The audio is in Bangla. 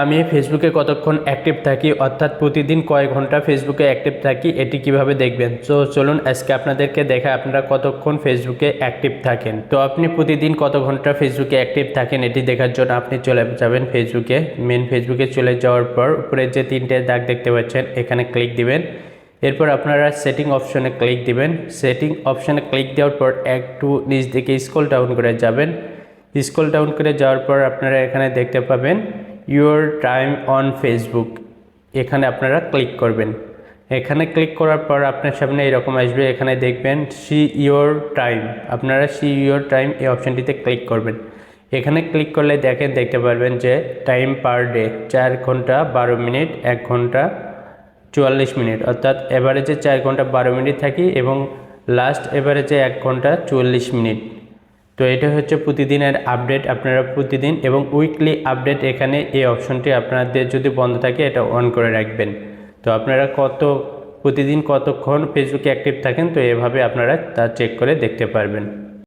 আমি ফেসবুকে কতক্ষণ অ্যাক্টিভ থাকি অর্থাৎ প্রতিদিন কয় ঘন্টা ফেসবুকে অ্যাক্টিভ থাকি এটি কিভাবে দেখবেন। তো চলুন আজকে আপনাদেরকে দেখা আপনারা কতক্ষণ ফেসবুকে অ্যাক্টিভ থাকেন। তো আপনি প্রতিদিন কত ঘন্টা ফেসবুকে অ্যাক্টিভ থাকেন এটি দেখার জন্য আপনি চলে যাবেন ফেসবুকে। ফেসবুকে চলে যাওয়ার পর উপরে যে তিনটে দাগ দেখতে পাচ্ছেন এখানে ক্লিক দিবেন। এরপর আপনারা সেটিং অপশনে ক্লিক দিবেন। সেটিং অপশনে ক্লিক দেওয়ার পর একটু নিচ দিকে স্ক্রল ডাউন করে যাবেন। স্ক্রল ডাউন করে যাওয়ার পর আপনারা এখানে দেখতে পাবেন ইউর টাইম অন ফেসবুক, এখানে আপনারা ক্লিক করবেন। এখানে ক্লিক করার পর আপনার সামনে এরকম আসবে, এখানে দেখবেন সি ইউর টাইম, আপনারা সি ইউর টাইম এই অপশানটিতে ক্লিক করবেন। এখানে ক্লিক করলে দেখতে পারবেন যে টাইম পার ডে 4 ঘন্টা 12 মিনিট 1 ঘন্টা 44 মিনিট, অর্থাৎ এভারেজে 4 ঘন্টা 12 মিনিট থাকি এবং লাস্ট এভারেজে 1 ঘন্টা 44 মিনিট। তো এটা হচ্ছে প্রতিদিনের আপডেট, আপনারা প্রতিদিন এবং উইকলি আপডেট এখানে এই অপশনটি আপনাদের যদি বন্ধ থাকে এটা অন করে রাখবেন। তো আপনারা প্রতিদিন কতক্ষণ ফেসবুকে অ্যাক্টিভ থাকেন তো এভাবে আপনারা তা চেক করে দেখতে পারবেন।